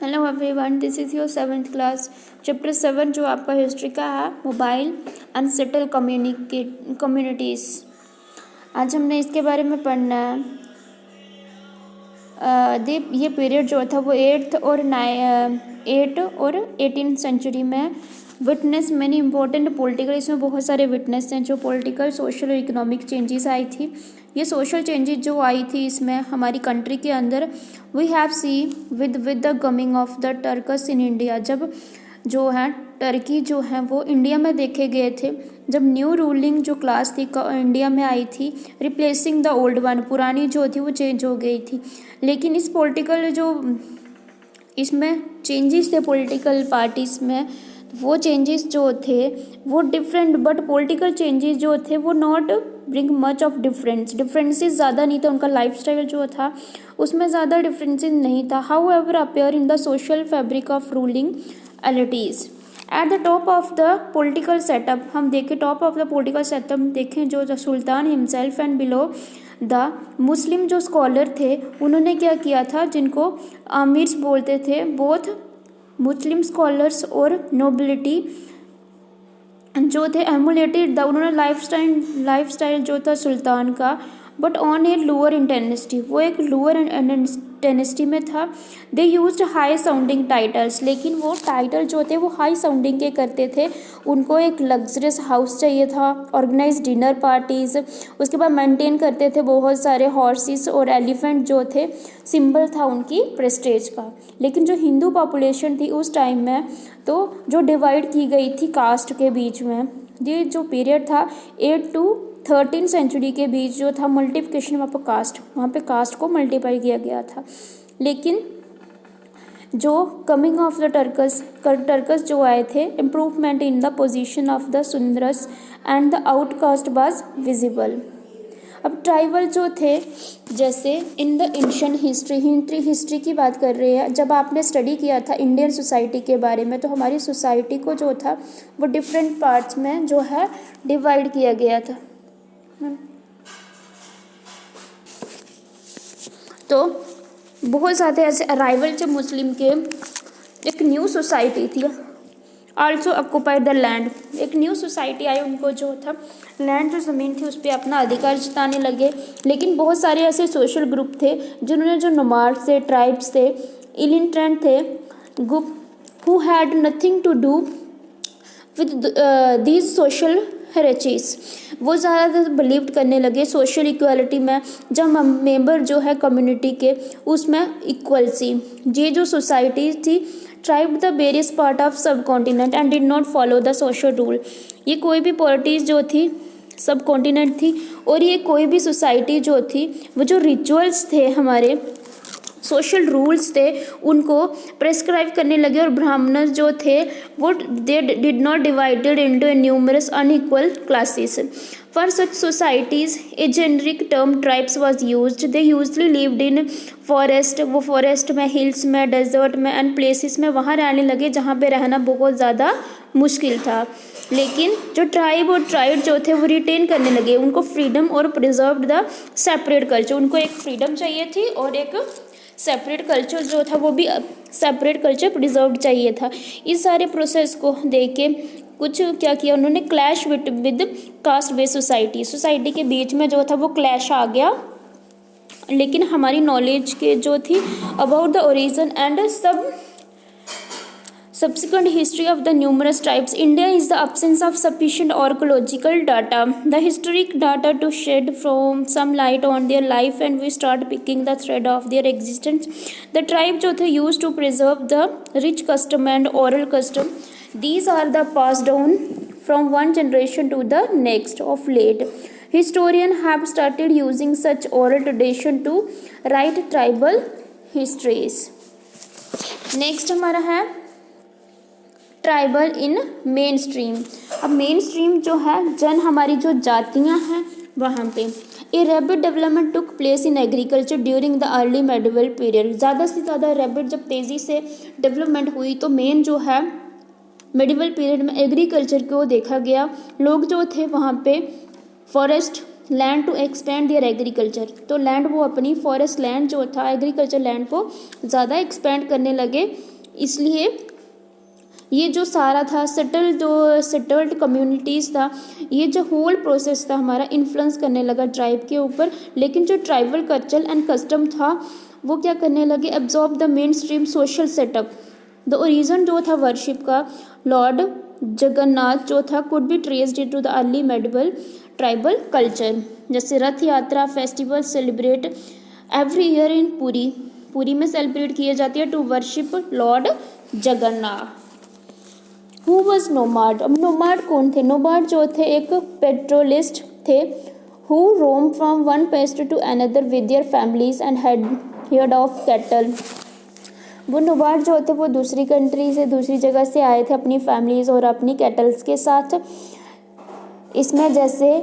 Hello everyone, this is your 7th class chapter 7 जो आपका history का है, मोबाइल अनसेटल कम्युनिटीज़। आज हमने इसके बारे में पढ़ना है। ये पीरियड जो था वो 8th और 18th सेंचुरी में विटनेस मैनी इंपॉर्टेंट पॉलिटिकल, इसमें बहुत सारे विटनेस हैं जो पॉलिटिकल, सोशल और इकोनॉमिक चेंजेस आई थी। ये सोशल चेंजेस जो आई थी इसमें हमारी कंट्री के अंदर we have see with the coming of the Turks in India. जब जो है टर्की जो है वो इंडिया में देखे गए थे, जब न्यू रूलिंग जो क्लास थी इंडिया में आई थी, रिप्लेसिंग द ओल्ड वन, पुरानी जो थी वो चेंज हो गई थी। लेकिन इस पॉलिटिकल जो इसमें चेंजेस थे पॉलिटिकल पार्टीज़ में, वो चेंजेस जो थे वो डिफरेंट, बट पॉलिटिकल चेंजेस जो थे वो not bring much of differences ज़्यादा नहीं था। उनका लाइफस्टाइल जो था उसमें ज़्यादा डिफरेंसेस नहीं था। However appear in the social fabric of ruling elites at the top of the political setup. हम देखें top of the political setup देखें जो the sultan himself and below the Muslim जो स्कॉलर थे उन्होंने क्या किया था, जिनको आमिर्स बोलते थे, बोथ मुस्लिम स्कॉलर्स और नोबिलिटी जो थे एमुलेटेड द, उन्होंने लाइफस्टाइल जो था सुल्तान का, but on a lower intensity, वो एक लोअर इंटेंसिटी में था। They used high sounding titles, लेकिन वो टाइटल जो थे वो हाई साउंडिंग के करते थे। उनको एक लग्जरियस हाउस चाहिए था, ऑर्गेनाइज डिनर पार्टीज़, उसके बाद मेंटेन करते थे बहुत सारे हॉर्सेस और एलिफेंट जो थे, सिंबल था उनकी प्रेस्टेज का। लेकिन जो हिंदू पॉपुलेशन थी उस टाइम में, तो जो डिवाइड की गई थी कास्ट के बीच में, ये जो पीरियड था 8 to 13 सेंचुरी के बीच जो था मल्टीप्लिकेशन वहाँ पे कास्ट को मल्टीप्लाई किया गया था। लेकिन जो कमिंग ऑफ द टर्कस जो आए थे, improvement in the position of the Shudras and the outcast was visible. अब ट्राइबल जो थे, जैसे इन द एंशिएंट हिस्ट्री की बात कर रहे हैं। जब आपने स्टडी किया था इंडियन सोसाइटी के बारे में, तो हमारी सोसाइटी को जो था वो डिफरेंट पार्ट्स में जो है डिवाइड किया गया था। तो बहुत ज़्यादा ऐसे अराइवल जब मुस्लिम के, एक न्यू सोसाइटी थी, आल्सो ऑक्यूपाइड द लैंड, एक न्यू सोसाइटी आई, उनको जो था लैंड जो ज़मीन थी उस पर अपना अधिकार जताने लगे। लेकिन बहुत सारे ऐसे सोशल ग्रुप थे जिन्होंने, जो नोमाड्स थे, ट्राइब्स थे, इलिटरेंट थे, group who had nothing to do with these social hierarchies, वो ज़्यादातर बिलीव करने लगे सोशल इक्वालिटी में। जब मेंबर जो है कम्युनिटी के उसमें इक्वल सी, ये जो सोसाइटी थी tribe the various part of subcontinent and did not follow the social rule. ये कोई भी पॉलिटीज जो थी सब कॉन्टिनेंट थी, और ये कोई भी सोसाइटी जो थी वो जो रिचुअल्स थे, हमारे सोशल रूल्स थे, उनको प्रेस्क्राइब करने लगे। और ब्राह्मणस जो थे वो they did not divided into numerous unequal classes. For such societies A generic term tribes was used. They usually lived in forest, वो फॉरेस्ट में, हिल्स में, डेजर्ट में एंड प्लेसेस में वहाँ रहने लगे जहाँ पे रहना बहुत ज़्यादा मुश्किल था। लेकिन जो ट्राइब और ट्राइब जो थे वो रिटेन करने लगे, उनको फ्रीडम और प्रिजर्व्ड द सेपरेट कल्चर, उनको एक फ्रीडम चाहिए थी और एक सेपरेट कल्चर जो था वो भी सेपरेट कल्चर प्रिजर्व चाहिए था। इस सारे प्रोसेस को देख के कुछ क्या किया उन्होंने, clash with caste based society के बीच में जो था वो क्लैश आ गया। लेकिन हमारी नॉलेज के जो थी about the origin and subsequent history of the numerous tribes, India is the absence of sufficient archaeological data, the historic data to shed from some light on their life, and we start picking the thread of their existence. The tribe जो थे used to preserve the rich custom and oral custom. These are the passed on from one generation to the next. Of late, historians have started using such oral tradition to write tribal histories. Next हमारा है tribal इन main stream. अब main stream जो है, हमारी जो जातियां हैं वहाँ पे a rapid development took place in agriculture during the early medieval period. ज़्यादा से ज़्यादा रैपिड जब तेज़ी से डेवलपमेंट हुई तो मेन जो है मेडिवल पीरियड में एग्रीकल्चर को देखा गया। लोग जो थे वहाँ पे forest land to expand their agriculture, तो लैंड वो अपनी फॉरेस्ट लैंड जो था एग्रीकल्चर लैंड को ज़्यादा एक्सपेंड करने लगे। इसलिए ये जो सारा था सेटल्ड कम्युनिटीज़ था, ये जो होल प्रोसेस था हमारा इन्फ्लुएंस करने लगा ट्राइब के ऊपर। लेकिन जो ट्राइबल कल्चर एंड कस्टम था वो क्या करने लगे, absorb the mainstream social setup. The origin जो था वर्शिप का लॉर्ड जगन्नाथ जो था could be traced into the early medieval tribal culture. जैसे Rath Yatra festival celebrate every year in Puri में सेलिब्रेट किए जाती है to worship lord Jagannath. Who was nomad, अब नोमाड कौन थे, नोमाड जो थे एक पेट्रोलिस्ट थे who roam from one place to another with their families and head of cattle. वो नोमाड जो थे वो दूसरी कंट्री से दूसरी जगह से आए थे अपनी फैमिलीज और अपनी कैटल्स के साथ। इसमें जैसे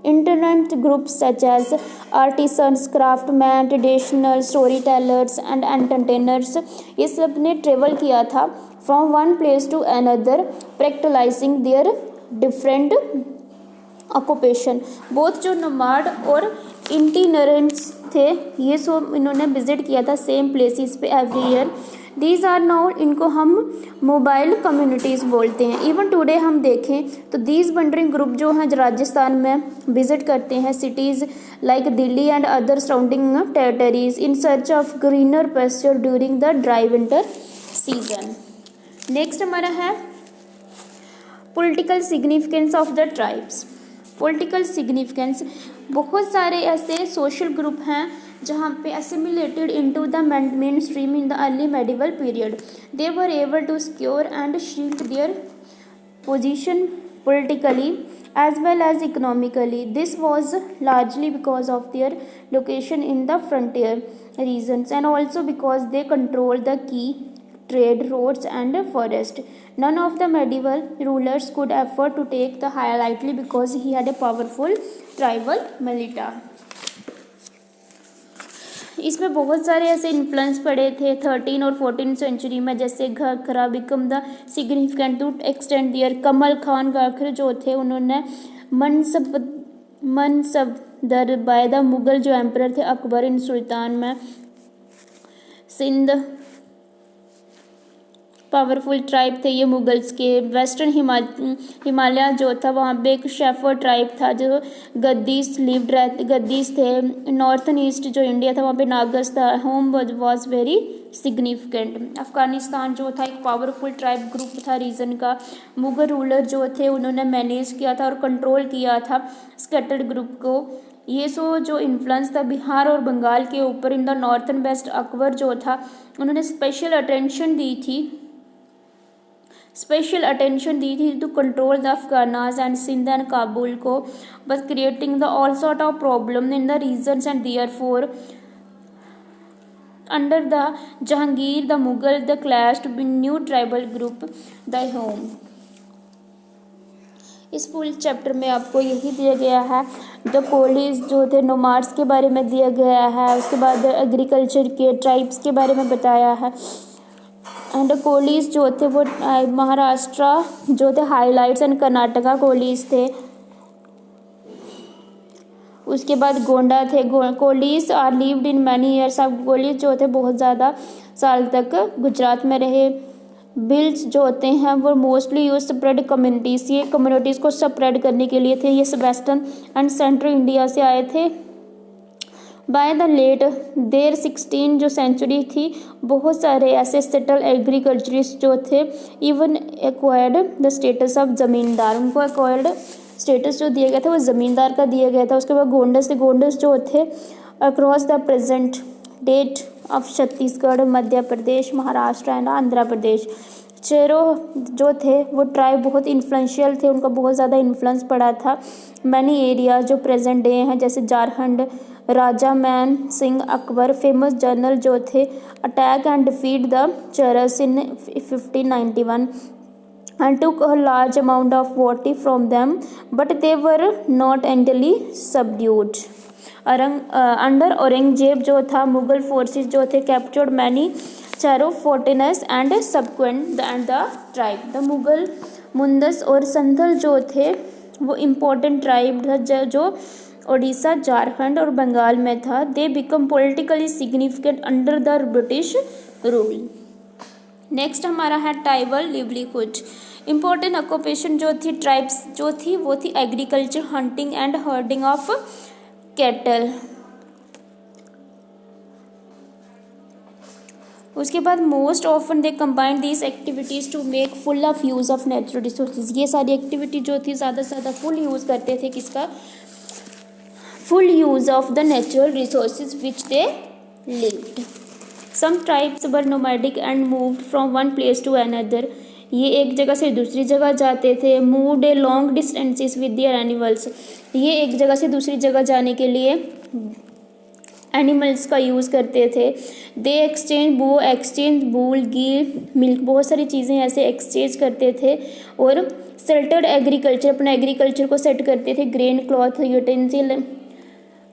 internet groups such as artisans craftsman traditional storytellers and entertainers, ये सब ने ट्रेवल किया था from one place to another practicalising their different occupation. Both जो नोमाड और इंटीनरेंट्स थे ये सब इन्होंने विजिट किया था सेम प्लेसेस पे every year. These are now, इनको हम मोबाइल कम्युनिटीज़ बोलते हैं। इवन टुडे हम देखें तो दीज वंडरिंग ग्रुप जो हैं राजस्थान में विजिट करते हैं cities like Delhi and other surrounding territories in search of greener pasture during the dry winter season. Next हमारा है political significance of the tribes. Political significance, बहुत सारे ऐसे सोशल ग्रुप हैं जहाँ पे assimilated into the mainstream in the early medieval period. They were able to secure and shield their position politically as well as economically. This was largely because of their location in the frontier regions and also because they controlled the key trade routes and forest. None of the medieval rulers could afford to take the high lightly because he had a powerful tribal militia. इसमें बहुत सारे ऐसे influence पड़े थे 13 और 14 century में, जैसे घाघरा become the significant to extend their. Kamal Khan घाघर जो थे उन्होंने मनसबदर बाय द मुगल जो एम्परर थे अकबर इन सुल्तान में। सिंध पावरफुल ट्राइब थे ये मुगल्स के। वेस्टर्न हिमालय जो था वहाँ पे एक शेफर ट्राइब था जो गद्दीस थे। नॉर्थन ईस्ट जो इंडिया था वहाँ पे नागस था। Home was very significant. Afghanistan जो था एक पावरफुल ट्राइब ग्रुप था रीजन का। मुगल रूलर जो थे उन्होंने मैनेज किया था और कंट्रोल किया था स्कैटर्ड ग्रुप को। ये जो इन्फ्लुएंस था बिहार और बंगाल के ऊपर in the northern west. Akbar जो था उन्होंने स्पेशल अटेंशन दी थी to control the Afghans and Sindh and Kabul को, but creating the all sort of problem in the regions and therefore under the Jahangir the Mughal the clash to be new tribal group the home. इस फुल chapter में आपको यही दिया गया है। The कोलीज जो थे नोमाड्स के बारे में दिया गया है, उसके बाद एग्रीकल्चर के ट्राइब्स के बारे में बताया है। एंड कोलीज जो थे वो महाराष्ट्र जो थे हाईलाइट्स एंड कर्नाटका कोलीज थे। उसके बाद गोंडा थे। Kolis are lived in many years. अब कोलीज जो थे बहुत ज़्यादा साल तक गुजरात में रहे। बिल्स जो होते हैं वो मोस्टली यूज स्प्रेड कम्युनिटीज़, ये कम्युनिटीज़ को स्प्रेड करने के लिए थे। ये वेस्टर्न एंड सेंट्रल इंडिया से आए थे। बाय द लेट देर 16 जो सेंचुरी थी बहुत सारे ऐसे सेटल एग्रीकल्चरिस्ट जो थे even acquired the status of ज़मींदार। उनको एक्वायर्ड स्टेटस जो दिया गया था वो ज़मींदार का दिया गया था। उसके बाद गोंडस जो थे across the present date of Chhattisgarh Madhya Pradesh Maharashtra and Andhra Pradesh. Chero जो थे वो ट्राइब बहुत इन्फ्लुएंशियल थे, उनका बहुत ज़्यादा इन्फ्लुएंस पड़ा था। मैनी एरिया जो प्रेजेंट डे हैं जैसे झारखंड। राजा मान सिंह अकबर फेमस जनरल जो थे attack and defeat the Cheros in 1591 and took a large amount of booty from them, but they were not entirely subdued. Under Aurangzeb जो था मुगल फोर्सेस जो थे captured many Chero fortresses and subsequent and the tribe. The Mughal Mundas और संथल जो थे वो important tribe था जो ओडिशा झारखंड और बंगाल में था। They become politically significant under the British rule. Next हमारा है ट्राइबल लिवलीहुड। इम्पोर्टेंट ऑक्यूपेशन जो थी ट्राइब्स जो थी वो थी agriculture, hunting and herding of cattle. उसके बाद most often they combine these activities to make full of use of natural resources. ये सारी एक्टिविटी जो थी ज़्यादा से ज़्यादा फुल यूज़ करते थे किसका, full use of the natural resources which they lived. Some tribes were nomadic and moved from one place to another. ये एक जगह से दूसरी जगह जाते थे। Moved a long distances with their animals. ये एक जगह से दूसरी जगह जाने के लिए एनिमल्स का यूज़ करते थे। दे एक्सचेंज वूल, गी, मिल्क, बहुत सारी चीज़ें ऐसे एक्सचेंज करते थे। और सेल्टर्ड एग्रीकल्चर, अपना एग्रीकल्चर को सेट करते थे। ग्रेन, क्लॉथ, यूटेंसिल,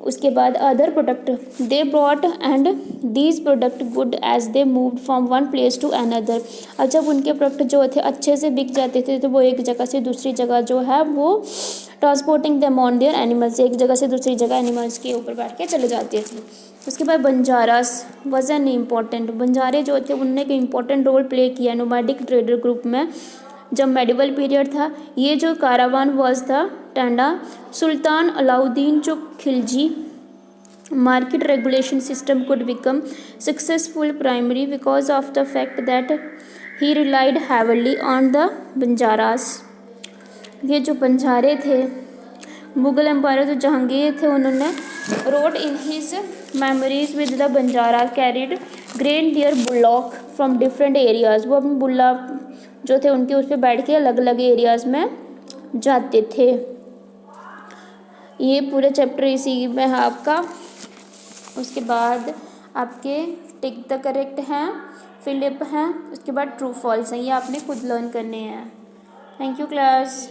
उसके बाद other product they brought and these product good as they moved from one place to another. और जब उनके प्रोडक्ट जो थे अच्छे से बिक जाते थे तो वो एक जगह से दूसरी जगह जो है वो transporting them on their animals, एक जगह से दूसरी जगह एनिमल्स के ऊपर बैठ के चले जाते थे। उसके बाद बंजारास वॉज एन इम्पॉर्टेंट। बंजारे जो थे उनने एक इम्पॉर्टेंट रोल प्ले किया नोमैडिक ट्रेडर ग्रुप में जब मेडिवल पीरियड था। ये जो कारावान वॉज था टांडा, सुल्तान अलाउद्दीन जो Khilji market regulation system could become successful primary because of the fact that he relied heavily on the Banjaras. ये जो बंजारे थे मुगल एम्पायर जो जहांगीर थे उन्होंने wrote in his memories with the Banjara carried grain their bullock from different areas. वो अपने बुल्ला जो थे उनके उस पर बैठ के अलग अलग एरियाज़ में जाते थे। ये पूरे चैप्टर इसी में है आपका। उसके बाद आपके टिक द करेक्ट हैं, फिलिप हैं, उसके बाद ट्रू फॉल्स हैं। ये आपने खुद लर्न करने हैं। Thank you class.